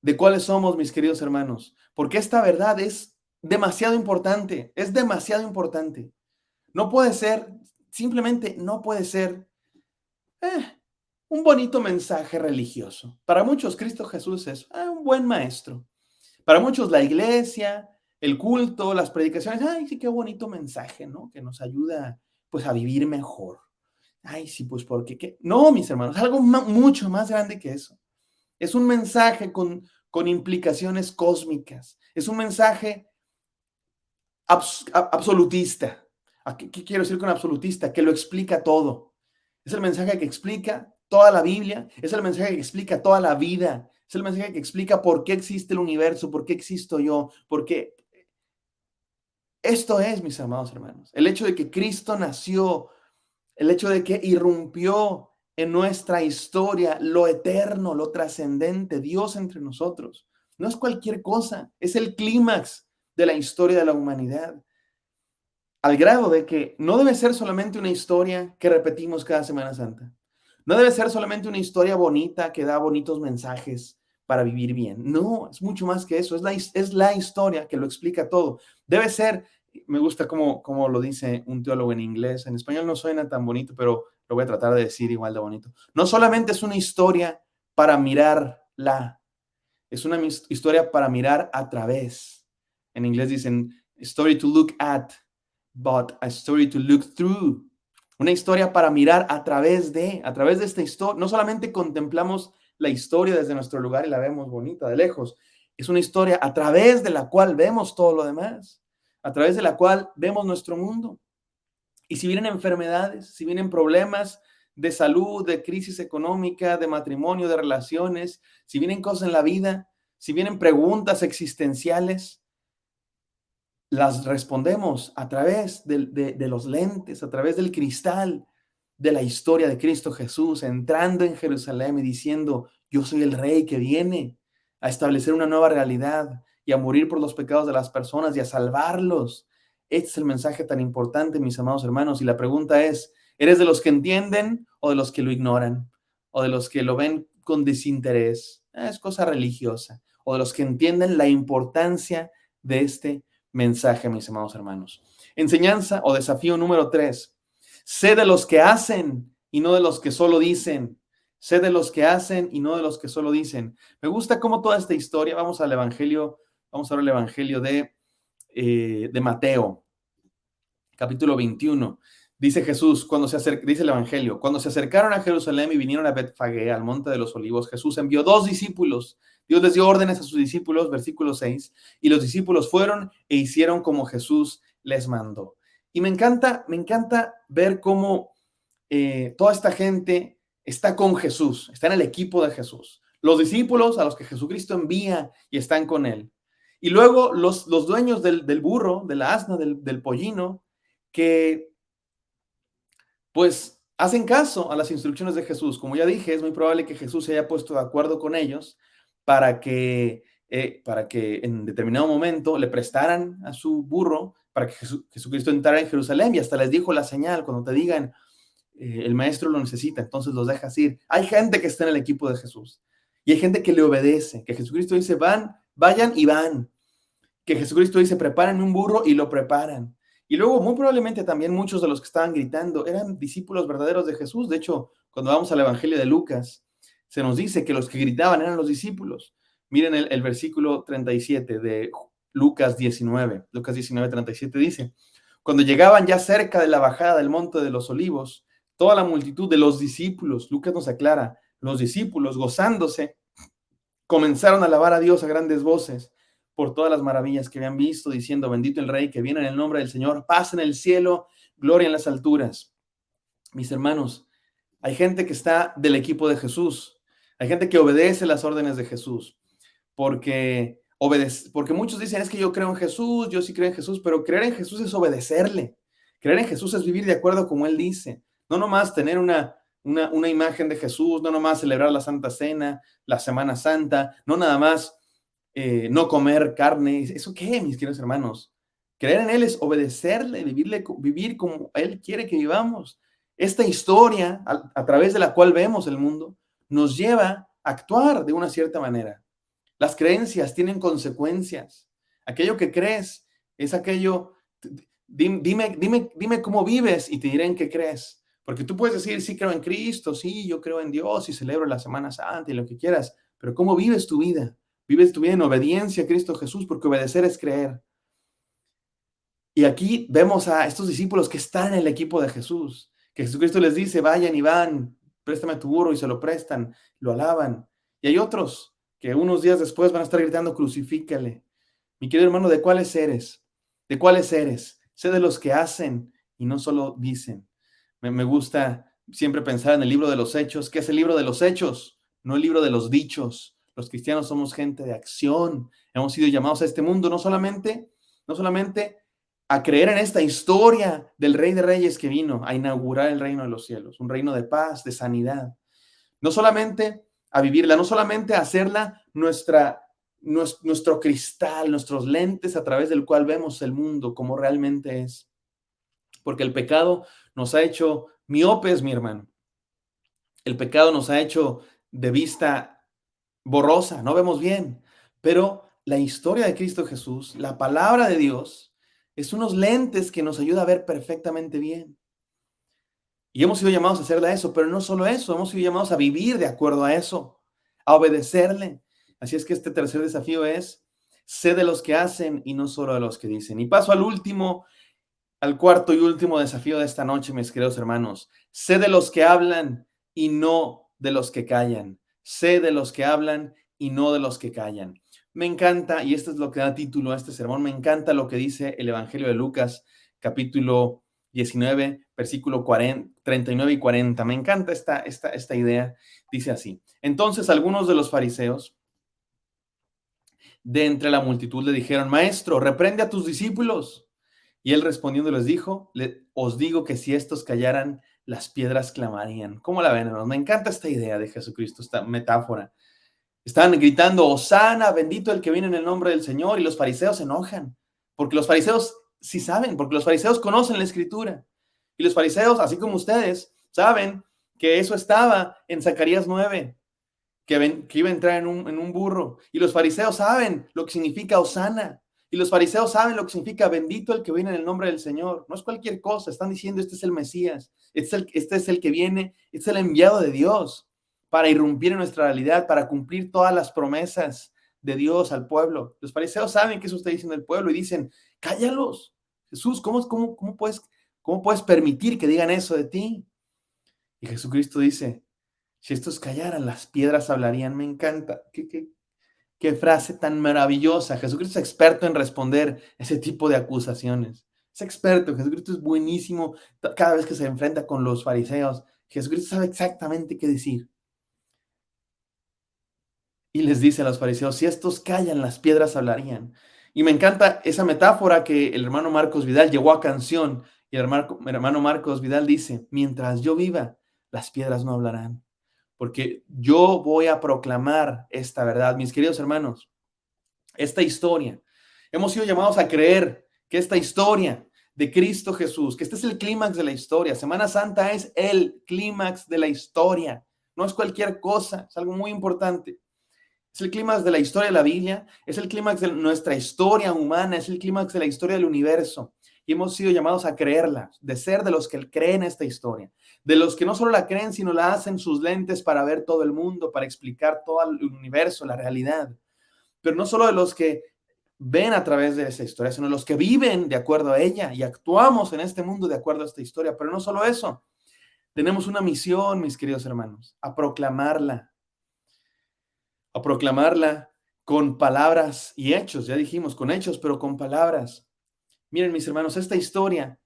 ¿De cuáles somos, mis queridos hermanos? Porque esta verdad es demasiado importante, es demasiado importante. No puede ser, simplemente no puede ser eh, un bonito mensaje religioso. Para muchos, Cristo Jesús es un buen maestro. Para muchos, la iglesia, el culto, las predicaciones, ay, sí, qué bonito mensaje, ¿no? Que nos ayuda, pues, a vivir mejor. Ay, sí, pues, porque, ¿qué? No, mis hermanos, algo mucho más grande que eso. Es un mensaje con implicaciones cósmicas. Es un mensaje absolutista. ¿Qué quiero decir con absolutista? Que lo explica todo. Es el mensaje que explica toda la Biblia, es el mensaje que explica toda la vida, es el mensaje que explica por qué existe el universo, por qué existo yo, por qué. Esto es, mis amados hermanos, el hecho de que Cristo nació, el hecho de que irrumpió en nuestra historia lo eterno, lo trascendente, Dios entre nosotros. No es cualquier cosa, es el clímax de la historia de la humanidad, al grado de que no debe ser solamente una historia que repetimos cada Semana Santa. No debe ser solamente una historia bonita que da bonitos mensajes para vivir bien. No, es mucho más que eso. Es la historia que lo explica todo. Debe ser, me gusta como lo dice un teólogo en inglés. En español no suena tan bonito, pero lo voy a tratar de decir igual de bonito. No solamente es una historia para mirarla, es una historia para mirar a través. En inglés dicen story to look at, but a story to look through. Una historia para mirar a través de esta historia. No solamente contemplamos la historia desde nuestro lugar y la vemos bonita de lejos, es una historia a través de la cual vemos todo lo demás, a través de la cual vemos nuestro mundo. Y si vienen enfermedades, si vienen problemas de salud, de crisis económica, de matrimonio, de relaciones, si vienen cosas en la vida, si vienen preguntas existenciales, las respondemos a través de los lentes, a través del cristal de la historia de Cristo Jesús, entrando en Jerusalén y diciendo, yo soy el rey que viene a establecer una nueva realidad y a morir por los pecados de las personas y a salvarlos. Este es el mensaje tan importante, mis amados hermanos. Y la pregunta es, ¿eres de los que entienden o de los que lo ignoran? ¿O de los que lo ven con desinterés? Es cosa religiosa. ¿O de los que entienden la importancia de este mensaje, mis amados hermanos? Enseñanza o desafío número 3. Sé de los que hacen y no de los que solo dicen. Sé de los que hacen y no de los que solo dicen. Me gusta cómo toda esta historia, vamos a ver el Evangelio de Mateo, capítulo 21. Dice Jesús, dice el Evangelio, cuando se acercaron a Jerusalén y vinieron a Betfagé, al monte de los olivos, Jesús envió 2 discípulos. Dios les dio órdenes a sus discípulos, versículo 6, y los discípulos fueron e hicieron como Jesús les mandó. Y me encanta ver cómo toda esta gente está con Jesús, está en el equipo de Jesús. Los discípulos a los que Jesucristo envía y están con él. Y luego los dueños del burro, de la asna, del pollino, que pues hacen caso a las instrucciones de Jesús. Como ya dije, es muy probable que Jesús se haya puesto de acuerdo con ellos para que en determinado momento le prestaran a su burro para que Jesucristo entrara en Jerusalén, y hasta les dijo la señal: cuando te digan el maestro lo necesita, entonces los dejas ir. Hay gente que está en el equipo de Jesús y hay gente que le obedece, que Jesucristo dice vayan y van, que Jesucristo dice preparen un burro y lo preparan. Y luego muy probablemente también muchos de los que estaban gritando eran discípulos verdaderos de Jesús. De hecho, cuando vamos al Evangelio de Lucas, se nos dice que los que gritaban eran los discípulos. Miren el versículo 37 de Lucas 19. Lucas 19, 37 dice: cuando llegaban ya cerca de la bajada del monte de los olivos, toda la multitud de los discípulos, Lucas nos aclara, los discípulos gozándose, comenzaron a alabar a Dios a grandes voces por todas las maravillas que habían visto, diciendo: bendito el Rey que viene en el nombre del Señor, paz en el cielo, gloria en las alturas. Mis hermanos, hay gente que está del equipo de Jesús, hay gente que obedece las órdenes de Jesús, porque muchos dicen: es que yo creo en Jesús, yo sí creo en Jesús, pero creer en Jesús es obedecerle. Creer en Jesús es vivir de acuerdo como Él dice. No nomás tener una imagen de Jesús, no nomás celebrar la Santa Cena, la Semana Santa, no nada más no comer carne. ¿Eso qué, mis queridos hermanos? Creer en Él es obedecerle, vivir como Él quiere que vivamos. Esta historia, a través de la cual vemos el mundo, nos lleva a actuar de una cierta manera. Las creencias tienen consecuencias. Aquello que crees es aquello. Dime cómo vives y te diré en qué crees. Porque tú puedes decir: sí, creo en Cristo, sí, yo creo en Dios y celebro la Semana Santa y lo que quieras. Pero ¿cómo vives tu vida? Vives tu vida en obediencia a Cristo Jesús, porque obedecer es creer. Y aquí vemos a estos discípulos que están en el equipo de Jesús, que Jesucristo les dice: vayan y van, préstame tu burro, y se lo prestan, lo alaban. Y hay otros que unos días después van a estar gritando: crucifícale. Mi querido hermano, ¿de cuáles eres? ¿De cuáles eres? Sé de los que hacen y no solo dicen. Me gusta siempre pensar en el libro de los Hechos. ¿Qué es el libro de los Hechos? No el libro de los dichos. Los cristianos somos gente de acción. Hemos sido llamados a este mundo no solamente a creer en esta historia del Rey de Reyes que vino a inaugurar el reino de los cielos, un reino de paz, de sanidad. No solamente a vivirla, no solamente a hacerla nuestro cristal, nuestros lentes a través del cual vemos el mundo como realmente es. Porque el pecado nos ha hecho miopes, mi hermano. El pecado nos ha hecho de vista borrosa, no vemos bien. Pero la historia de Cristo Jesús, la palabra de Dios, es unos lentes que nos ayuda a ver perfectamente bien. Y hemos sido llamados a hacerle eso, pero no solo eso, hemos sido llamados a vivir de acuerdo a eso, a obedecerle. Así es que este tercer desafío es: sé de los que hacen y no solo de los que dicen. Y paso al cuarto y último desafío de esta noche, mis queridos hermanos. Sé de los que hablan y no de los que callan. Sé de los que hablan y no de los que callan. Me encanta, y esto es lo que da título a este sermón, me encanta lo que dice el Evangelio de Lucas, capítulo 19, versículo 39 y 40. Me encanta esta idea. Dice así: entonces algunos de los fariseos de entre la multitud le dijeron: maestro, reprende a tus discípulos. Y él respondiendo les dijo: os digo que si estos callaran, las piedras clamarían. ¿Cómo la ven, hermanos? Me encanta esta idea de Jesucristo, esta metáfora. Están gritando: Hosana, bendito el que viene en el nombre del Señor. Y los fariseos se enojan, porque los fariseos sí saben, porque los fariseos conocen la Escritura. Y los fariseos, así como ustedes, saben que eso estaba en Zacarías 9, que iba a entrar en un burro. Y los fariseos saben lo que significa Hosana. Y los fariseos saben lo que significa bendito el que viene en el nombre del Señor. No es cualquier cosa, están diciendo este es el Mesías, este es el que viene, este es el enviado de Dios para irrumpir en nuestra realidad, para cumplir todas las promesas de Dios al pueblo. Los fariseos saben que eso está diciendo el pueblo y dicen, cállalos. Jesús, cómo puedes permitir que digan eso de ti? Y Jesucristo dice, si estos callaran, las piedras hablarían. Me encanta. Qué frase tan maravillosa. Jesucristo es experto en responder ese tipo de acusaciones. Es experto. Jesucristo es buenísimo cada vez que se enfrenta con los fariseos. Jesucristo sabe exactamente qué decir. Y les dice a los fariseos, si estos callan, las piedras hablarían. Y me encanta esa metáfora que el hermano Marcos Vidal llevó a canción. Y el hermano Marcos Vidal dice, mientras yo viva, las piedras no hablarán. Porque yo voy a proclamar esta verdad. Mis queridos hermanos, esta historia, hemos sido llamados a creer que esta historia de Cristo Jesús, que este es el clímax de la historia. Semana Santa es el clímax de la historia. No es cualquier cosa, es algo muy importante. Es el clímax de la historia de la Biblia, es el clímax de nuestra historia humana, es el clímax de la historia del universo. Y hemos sido llamados a creerla, de ser de los que creen esta historia, de los que no solo la creen, sino la hacen sus lentes para ver todo el mundo, para explicar todo el universo, la realidad. Pero no solo de los que ven a través de esa historia, sino los que viven de acuerdo a ella y actuamos en este mundo de acuerdo a esta historia. Pero no solo eso, tenemos una misión, mis queridos hermanos, a proclamarla con palabras y hechos, ya dijimos, con hechos, pero con palabras. Miren, mis hermanos, esta historia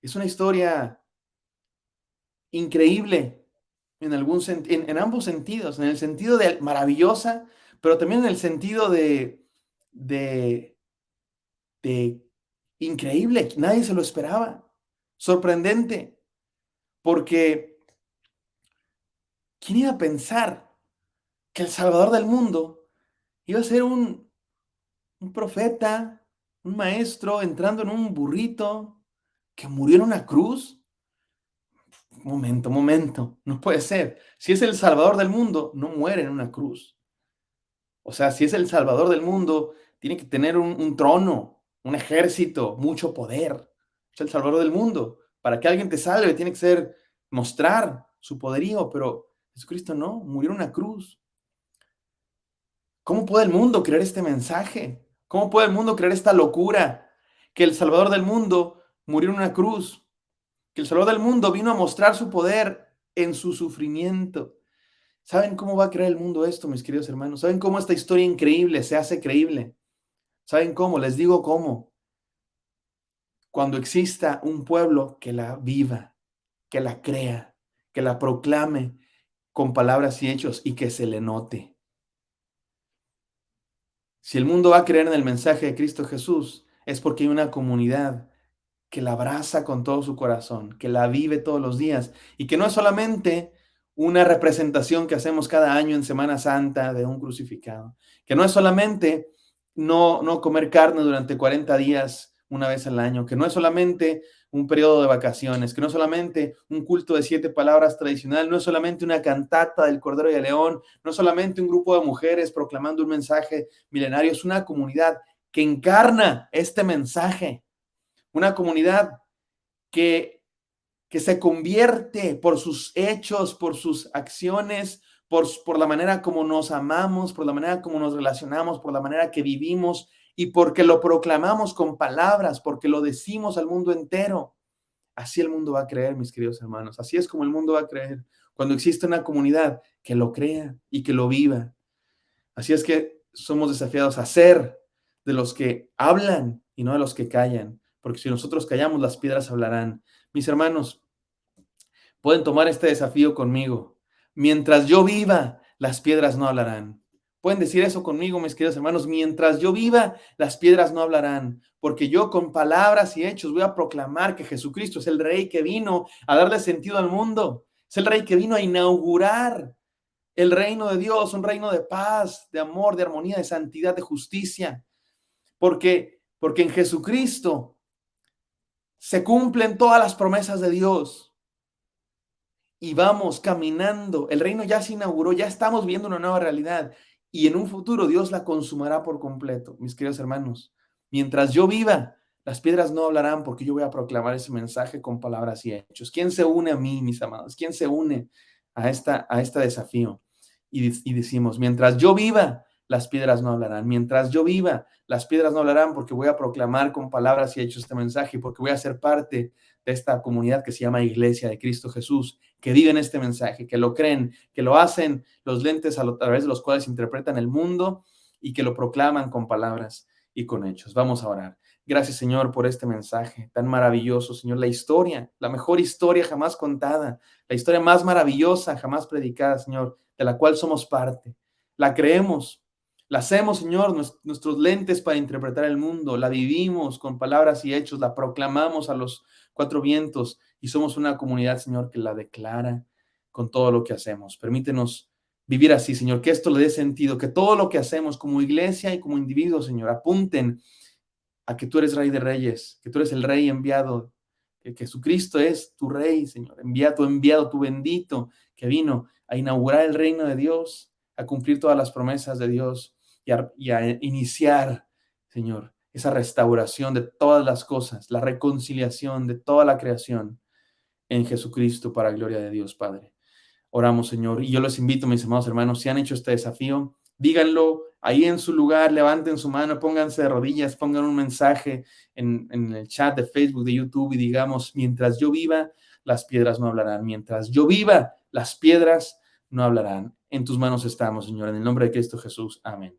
es una historia increíble en ambos sentidos, en el sentido de maravillosa, pero también en el sentido de, de increíble. Nadie se lo esperaba. Sorprendente, porque ¿quién iba a pensar que el Salvador del mundo iba a ser un profeta, un maestro entrando en un burrito que murió en una cruz? Momento, no puede ser. Si es el Salvador del mundo, no muere en una cruz. O sea, si es el Salvador del mundo, tiene que tener un trono, un ejército, mucho poder. Es el Salvador del mundo. Para que alguien te salve, tiene que ser mostrar su poderío, pero Jesucristo no, murió en una cruz. ¿Cómo puede el mundo creer este mensaje? ¿Cómo puede el mundo creer esta locura? Que el Salvador del mundo murió en una cruz, que el Salvador del mundo vino a mostrar su poder en su sufrimiento. ¿Saben cómo va a creer el mundo esto, mis queridos hermanos? ¿Saben cómo esta historia increíble se hace creíble? ¿Saben cómo? Les digo cómo. Cuando exista un pueblo que la viva, que la crea, que la proclame con palabras y hechos y que se le note. Si el mundo va a creer en el mensaje de Cristo Jesús, es porque hay una comunidad que la abraza con todo su corazón, que la vive todos los días y que no es solamente una representación que hacemos cada año en Semana Santa de un crucificado, que no es solamente no comer carne durante 40 días una vez al año, que no es solamente un periodo de vacaciones, que no es solamente un culto de 7 palabras tradicional, no es solamente una cantata del Cordero y el León, no es solamente un grupo de mujeres proclamando un mensaje milenario, es una comunidad que encarna este mensaje, una comunidad que, que se convierte por sus hechos, por sus acciones, por la manera como nos amamos, por la manera como nos relacionamos, por la manera que vivimos y porque lo proclamamos con palabras, porque lo decimos al mundo entero. Así el mundo va a creer, mis queridos hermanos. Así es como el mundo va a creer cuando existe una comunidad que lo crea y que lo viva. Así es que somos desafiados a ser de los que hablan y no de los que callan, porque si nosotros callamos, las piedras hablarán. Mis hermanos, pueden tomar este desafío conmigo. Mientras yo viva, las piedras no hablarán. Pueden decir eso conmigo, mis queridos hermanos. Mientras yo viva, las piedras no hablarán, porque yo con palabras y hechos voy a proclamar que Jesucristo es el Rey que vino a darle sentido al mundo. Es el Rey que vino a inaugurar el reino de Dios, un reino de paz, de amor, de armonía, de santidad, de justicia. Porque en Jesucristo se cumplen todas las promesas de Dios y vamos caminando. El reino ya se inauguró, ya estamos viendo una nueva realidad y en un futuro Dios la consumará por completo, mis queridos hermanos. Mientras yo viva, las piedras no hablarán porque yo voy a proclamar ese mensaje con palabras y hechos. ¿Quién se une a mí, mis amados? ¿Quién se une a este desafío? Y decimos, mientras yo viva, las piedras no hablarán. Mientras yo viva, las piedras no hablarán porque voy a proclamar con palabras y hechos este mensaje y porque voy a ser parte de esta comunidad que se llama Iglesia de Cristo Jesús, que viven este mensaje, que lo creen, que lo hacen los lentes a través de los cuales interpretan el mundo y que lo proclaman con palabras y con hechos. Vamos a orar. Gracias, Señor, por este mensaje tan maravilloso, Señor. La historia, la mejor historia jamás contada, la historia más maravillosa jamás predicada, Señor, de la cual somos parte. La creemos, la hacemos, Señor, nuestros lentes para interpretar el mundo, la vivimos con palabras y hechos, la proclamamos a los cuatro vientos y somos una comunidad, Señor, que la declara con todo lo que hacemos. Permítenos vivir así, Señor, que esto le dé sentido, que todo lo que hacemos como iglesia y como individuos, Señor, apunten a que tú eres Rey de Reyes, que tú eres el Rey enviado, que Jesucristo es tu Rey, Señor, enviado, tu bendito, que vino a inaugurar el reino de Dios, a cumplir todas las promesas de Dios y a iniciar, Señor, esa restauración de todas las cosas, la reconciliación de toda la creación en Jesucristo para gloria de Dios, Padre. Oramos, Señor, y yo los invito, mis amados hermanos, si han hecho este desafío, díganlo ahí en su lugar, levanten su mano, pónganse de rodillas, pongan un mensaje en el chat de Facebook, de YouTube y digamos, mientras yo viva, las piedras no hablarán. Mientras yo viva, las piedras no hablarán. En tus manos estamos, Señor, en el nombre de Cristo Jesús. Amén.